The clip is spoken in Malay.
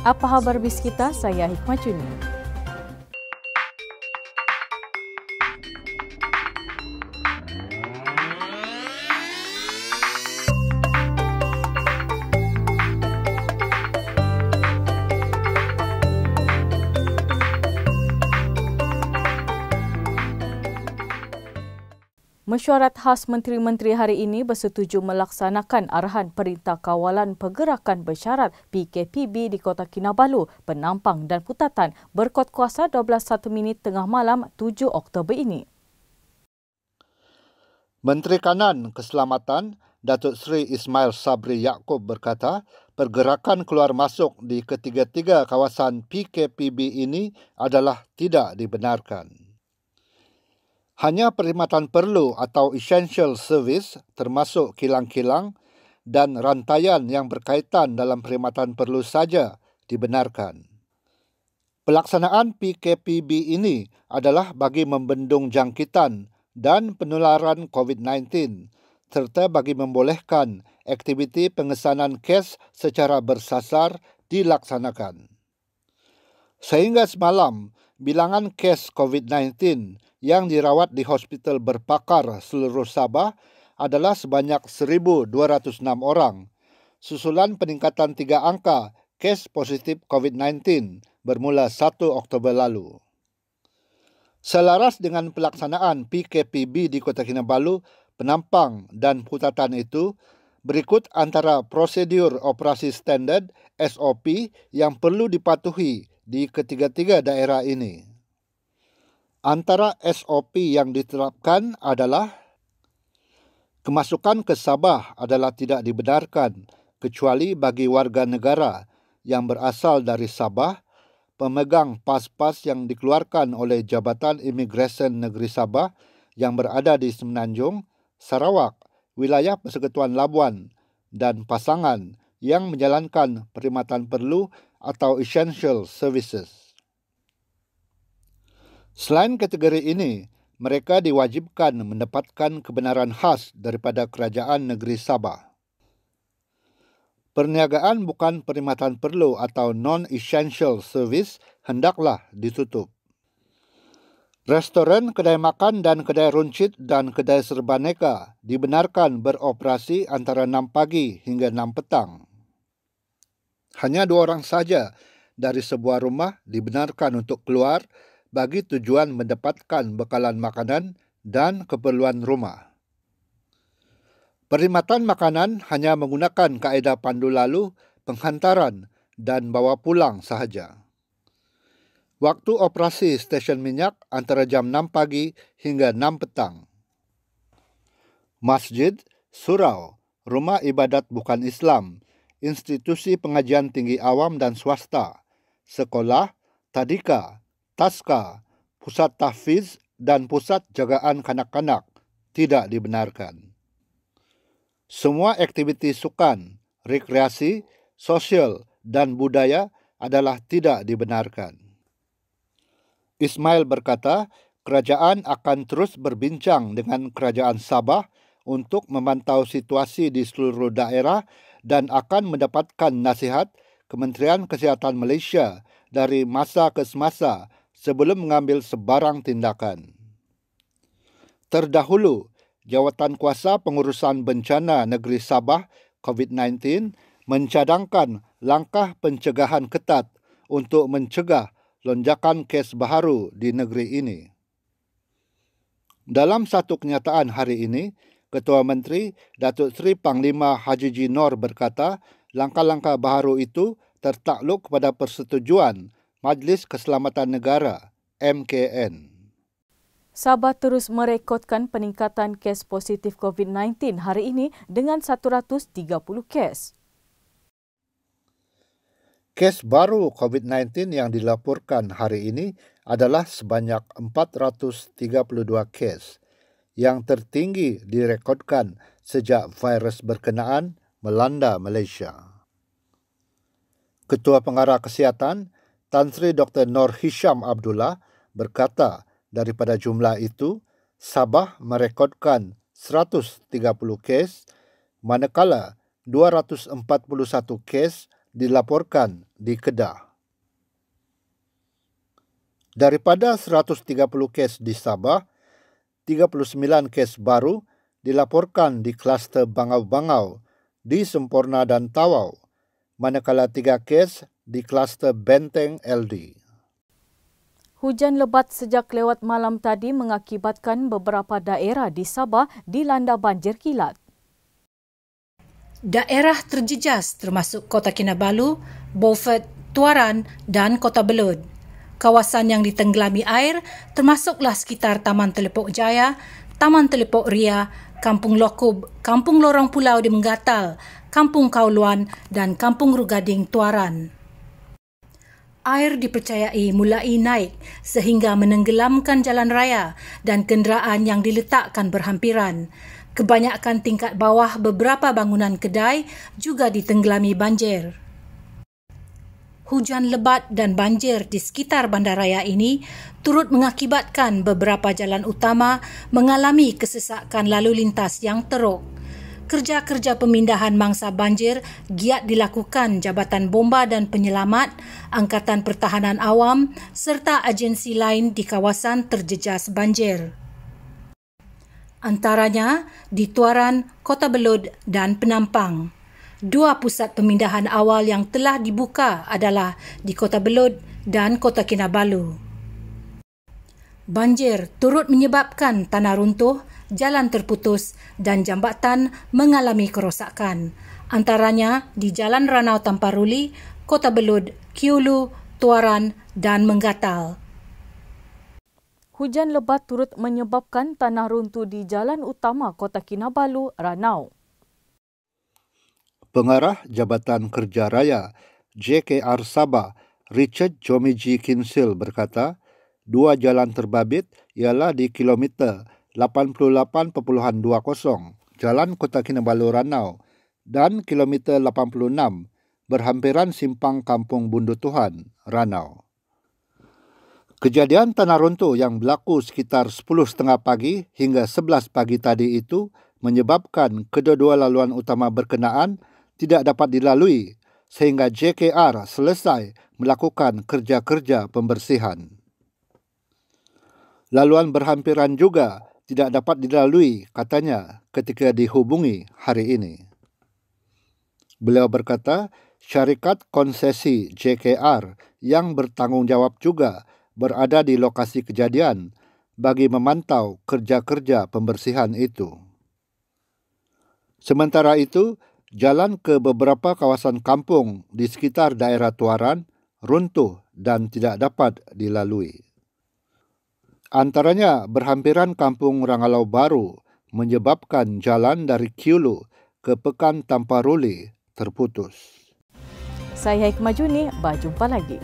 Apa khabar bis kita? Saya Hikmah Juni. Mesyuarat khas Menteri-Menteri hari ini bersetuju melaksanakan arahan Perintah Kawalan Pergerakan Bersyarat PKPB di Kota Kinabalu, Penampang dan Putatan berkuat kuasa 12:01 tengah malam 7 Oktober ini. Menteri Kanan Keselamatan Datuk Seri Ismail Sabri Yaakob berkata, pergerakan keluar masuk di ketiga-tiga kawasan PKPB ini adalah tidak dibenarkan. Hanya perkhidmatan perlu atau essential service termasuk kilang-kilang dan rantaian yang berkaitan dalam perkhidmatan perlu saja dibenarkan. Pelaksanaan PKPB ini adalah bagi membendung jangkitan dan penularan COVID-19 serta bagi membolehkan aktiviti pengesanan kes secara bersasar dilaksanakan. Sehingga semalam, bilangan kes COVID-19 yang dirawat di hospital berpakar seluruh Sabah adalah sebanyak 1,206 orang, susulan peningkatan 3 angka kes positif COVID-19 bermula 1 Oktober lalu. Selaras dengan pelaksanaan PKPB di Kota Kinabalu, Penampang dan Putatan itu, berikut antara prosedur operasi standard SOP yang perlu dipatuhi di ketiga-tiga daerah ini. Antara SOP yang diterapkan adalah kemasukan ke Sabah adalah tidak dibenarkan kecuali bagi warga negara yang berasal dari Sabah, pemegang pas-pas yang dikeluarkan oleh Jabatan Imigresen Negeri Sabah yang berada di Semenanjung, Sarawak, wilayah Persekutuan Labuan dan pasangan yang menjalankan perkhidmatan perlu atau essential services. Selain kategori ini, mereka diwajibkan mendapatkan kebenaran khas daripada Kerajaan Negeri Sabah. Perniagaan bukan perkhidmatan perlu atau non-essential service hendaklah ditutup. Restoran, kedai makan dan kedai runcit dan kedai serbaneka dibenarkan beroperasi antara 6 pagi hingga 6 petang. Hanya 2 orang saja dari sebuah rumah dibenarkan untuk keluar bagi tujuan mendapatkan bekalan makanan dan keperluan rumah. Perkhidmatan makanan hanya menggunakan kaedah pandu lalu, penghantaran dan bawa pulang sahaja. Waktu operasi stesen minyak antara jam 6 pagi hingga 6 petang. Masjid, surau, rumah ibadat bukan Islam, institusi pengajian tinggi awam dan swasta, sekolah, tadika, taska, pusat tahfiz dan pusat jagaan kanak-kanak tidak dibenarkan. Semua aktiviti sukan, rekreasi, sosial dan budaya adalah tidak dibenarkan. Ismail berkata, kerajaan akan terus berbincang dengan Kerajaan Sabah untuk memantau situasi di seluruh daerah dan akan mendapatkan nasihat Kementerian Kesihatan Malaysia dari masa ke semasa sebelum mengambil sebarang tindakan. Terdahulu, Jawatan Kuasa Pengurusan Bencana Negeri Sabah COVID-19 mencadangkan langkah pencegahan ketat untuk mencegah lonjakan kes baharu di negeri ini. Dalam satu kenyataan hari ini, Ketua Menteri Datuk Seri Panglima Haji G. Nor berkata, langkah-langkah baharu itu tertakluk kepada persetujuan Majlis Keselamatan Negara MKN. Sabah terus merekodkan peningkatan kes positif COVID-19 hari ini dengan 130 kes. Kes baru COVID-19 yang dilaporkan hari ini adalah sebanyak 432 kes, yang tertinggi direkodkan sejak virus berkenaan melanda Malaysia. Ketua Pengarah Kesihatan Tan Sri Dr. Nur Hisham Abdullah berkata, daripada jumlah itu, Sabah merekodkan 130 kes, manakala 241 kes dilaporkan di Kedah. Daripada 130 kes di Sabah, 39 kes baru dilaporkan di kluster Bangau-Bangau, di Semporna dan Tawau, manakala 3 kes di kluster Benteng LD. Hujan lebat sejak lewat malam tadi mengakibatkan beberapa daerah di Sabah dilanda banjir kilat. Daerah terjejas termasuk Kota Kinabalu, Beaufort, Tuaran dan Kota Belud. Kawasan yang ditenggelami air termasuklah sekitar Taman Telepok Jaya, Taman Telepok Ria, Kampung Lokub, Kampung Lorong Pulau di Menggatal, Kampung Kauluan dan Kampung Rugading Tuaran. Air dipercayai mulai naik sehingga menenggelamkan jalan raya dan kenderaan yang diletakkan berhampiran. Kebanyakan tingkat bawah beberapa bangunan kedai juga ditenggelami banjir. Hujan lebat dan banjir di sekitar bandaraya ini turut mengakibatkan beberapa jalan utama mengalami kesesakan lalu lintas yang teruk. Kerja-kerja pemindahan mangsa banjir giat dilakukan Jabatan Bomba dan Penyelamat, Angkatan Pertahanan Awam serta agensi lain di kawasan terjejas banjir. Antaranya di Tuaran, Kota Belud dan Penampang. 2 pusat pemindahan awal yang telah dibuka adalah di Kota Belud dan Kota Kinabalu. Banjir turut menyebabkan tanah runtuh, jalan terputus dan jambatan mengalami kerosakan. Antaranya di Jalan Ranau Tamparuli, Kota Belud, Kiulu, Tuaran dan Menggatal. Hujan lebat turut menyebabkan tanah runtuh di jalan utama Kota Kinabalu, Ranau. Pengarah Jabatan Kerja Raya JKR Sabah, Richard Jomiji Kinsil berkata, 2 jalan terbabit ialah di kilometer 88.20 Jalan Kota Kinabalu Ranau dan kilometer 86 berhampiran Simpang Kampung Bundu Tuhan, Ranau. Kejadian tanah runtuh yang berlaku sekitar 10.30 pagi hingga 11 pagi tadi itu menyebabkan kedua-dua laluan utama berkenaan tidak dapat dilalui sehingga JKR selesai melakukan kerja-kerja pembersihan. Laluan berhampiran juga tidak dapat dilalui, katanya, ketika dihubungi hari ini. Beliau berkata, syarikat konsesi JKR yang bertanggungjawab juga berada di lokasi kejadian bagi memantau kerja-kerja pembersihan itu. Sementara itu, jalan ke beberapa kawasan kampung di sekitar daerah Tuaran runtuh dan tidak dapat dilalui. Antaranya berhampiran Kampung Rangalau Baru menyebabkan jalan dari Kiulu ke Pekan Tamparuli terputus. Saya Hikmah Juni, berjumpa lagi.